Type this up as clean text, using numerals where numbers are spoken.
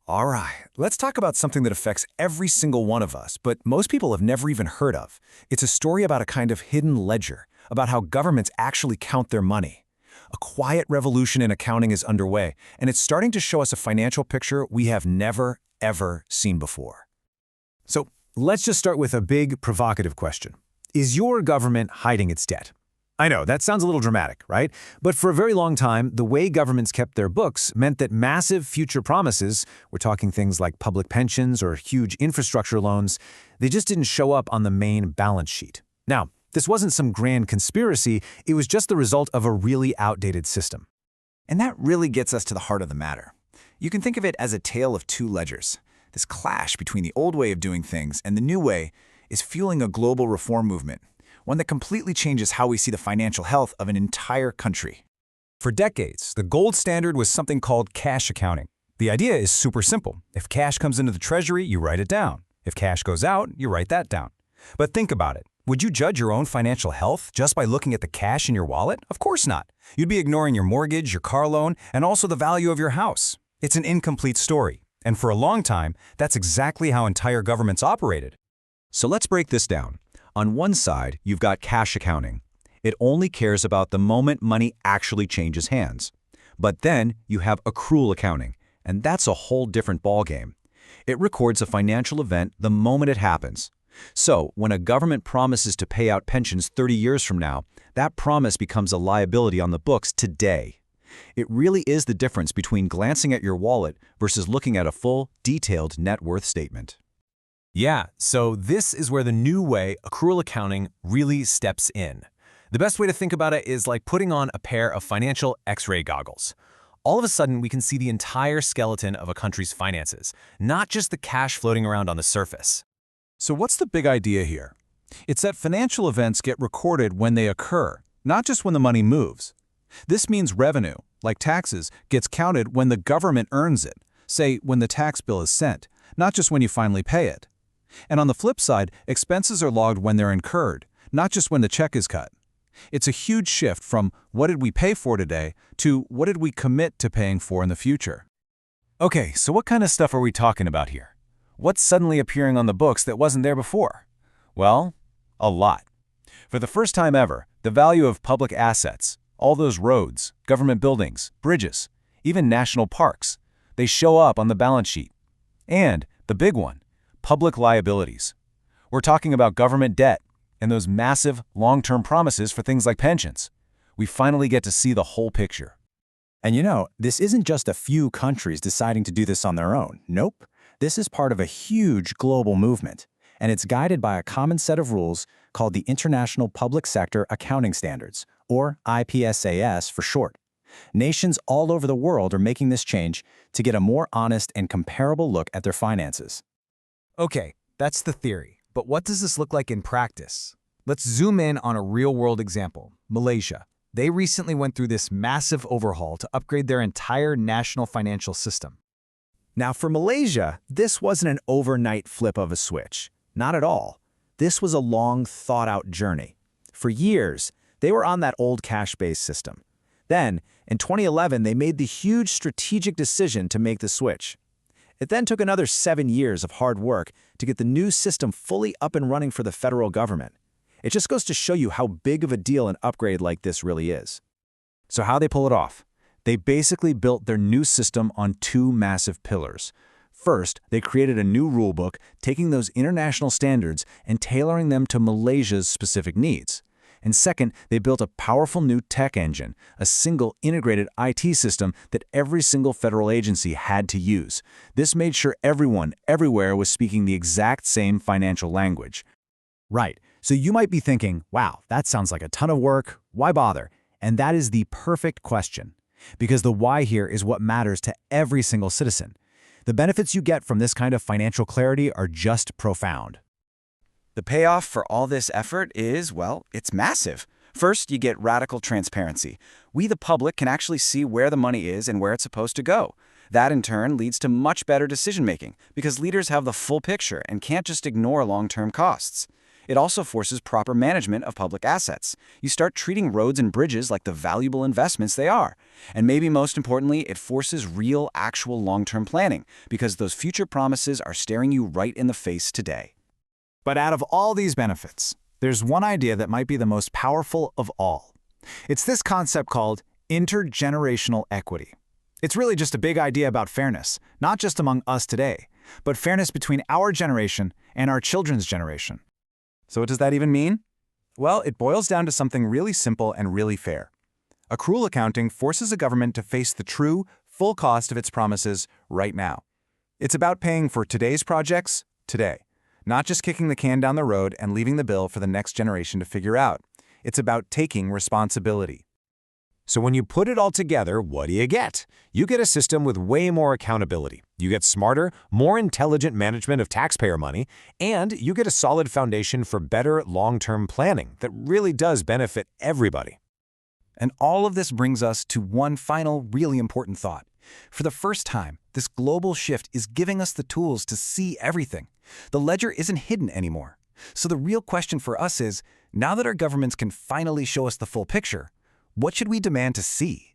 All right, let's talk about something that affects every single one of us, but most people have never even heard of. It's a story about a kind of hidden ledger, about how governments actually count their money. A quiet revolution in accounting is underway, and it's starting to show us a financial picture we have never, ever seen before. So let's just start with a big, provocative question. Is your government hiding its debt? I know, that sounds a little dramatic, right? But for a very long time, the way governments kept their books meant that massive future promises, we're talking things like public pensions or huge infrastructure loans, they just didn't show up on the main balance sheet. Now, this wasn't some grand conspiracy, it was just the result of a really outdated system. And that really gets us to the heart of the matter. You can think of it as a tale of two ledgers. This clash between the old way of doing things and the new way is fueling a global reform movement, one that completely changes how we see the financial health of an entire country. For decades, the gold standard was something called cash accounting. The idea is super simple. If cash comes into the treasury, you write it down. If cash goes out, you write that down. But think about it. Would you judge your own financial health just by looking at the cash in your wallet? Of course not. You'd be ignoring your mortgage, your car loan, and also the value of your house. It's an incomplete story. And for a long time, that's exactly how entire governments operated. So let's break this down. On one side, you've got cash accounting. It only cares about the moment money actually changes hands. But then you have accrual accounting, and that's a whole different ballgame. It records a financial event the moment it happens. So when a government promises to pay out pensions 30 years from now, that promise becomes a liability on the books today. It really is the difference between glancing at your wallet versus looking at a full, detailed net worth statement. Yeah, so this is where the new way, accrual accounting, really steps in. The best way to think about it is like putting on a pair of financial X-ray goggles. All of a sudden, we can see the entire skeleton of a country's finances, not just the cash floating around on the surface. So what's the big idea here? It's that financial events get recorded when they occur, not just when the money moves. This means revenue, like taxes, gets counted when the government earns it, say when the tax bill is sent, not just when you finally pay it. And on the flip side, expenses are logged when they're incurred, not just when the check is cut. It's a huge shift from what did we pay for today to what did we commit to paying for in the future. Okay, so what kind of stuff are we talking about here? What's suddenly appearing on the books that wasn't there before? Well, a lot. For the first time ever, the value of public assets, all those roads, government buildings, bridges, even national parks, they show up on the balance sheet. And the big one, public liabilities. We're talking about government debt and those massive long-term promises for things like pensions. We finally get to see the whole picture. And you know, this isn't just a few countries deciding to do this on their own. Nope. This is part of a huge global movement, and it's guided by a common set of rules called the International Public Sector Accounting Standards, or IPSAS for short. Nations all over the world are making this change to get a more honest and comparable look at their finances. Okay, that's the theory. But what does this look like in practice? Let's zoom in on a real-world example, Malaysia. They recently went through this massive overhaul to upgrade their entire national financial system. Now for Malaysia, this wasn't an overnight flip of a switch. Not at all. This was a long, thought-out journey. For years, they were on that old cash-based system. Then, in 2011, they made the huge strategic decision to make the switch. It then took another 7 years of hard work to get the new system fully up and running for the federal government. It just goes to show you how big of a deal an upgrade like this really is. So how'd they pull it off? They basically built their new system on two massive pillars. First, they created a new rulebook, taking those international standards and tailoring them to Malaysia's specific needs. And second, they built a powerful new tech engine, a single integrated IT system that every single federal agency had to use. This made sure everyone, everywhere was speaking the exact same financial language. Right. So you might be thinking, wow, that sounds like a ton of work. Why bother? And that is the perfect question. Because the why here is what matters to every single citizen. The benefits you get from this kind of financial clarity are just profound. The payoff for all this effort is, well, it's massive. First, you get radical transparency. We, the public, can actually see where the money is and where it's supposed to go. That, in turn, leads to much better decision-making because leaders have the full picture and can't just ignore long-term costs. It also forces proper management of public assets. You start treating roads and bridges like the valuable investments they are. And maybe most importantly, it forces real, actual long-term planning, because those future promises are staring you right in the face today. But out of all these benefits, there's one idea that might be the most powerful of all. It's this concept called intergenerational equity. It's really just a big idea about fairness, not just among us today, but fairness between our generation and our children's generation. So what does that even mean? Well, it boils down to something really simple and really fair. Accrual accounting forces a government to face the true, full cost of its promises right now. It's about paying for today's projects today, not just kicking the can down the road and leaving the bill for the next generation to figure out. It's about taking responsibility. So when you put it all together, what do you get? You get a system with way more accountability. You get smarter, more intelligent management of taxpayer money, and you get a solid foundation for better long-term planning that really does benefit everybody. And all of this brings us to one final, really important thought. For the first time, this global shift is giving us the tools to see everything. The ledger isn't hidden anymore. So the real question for us is, now that our governments can finally show us the full picture, what should we demand to see?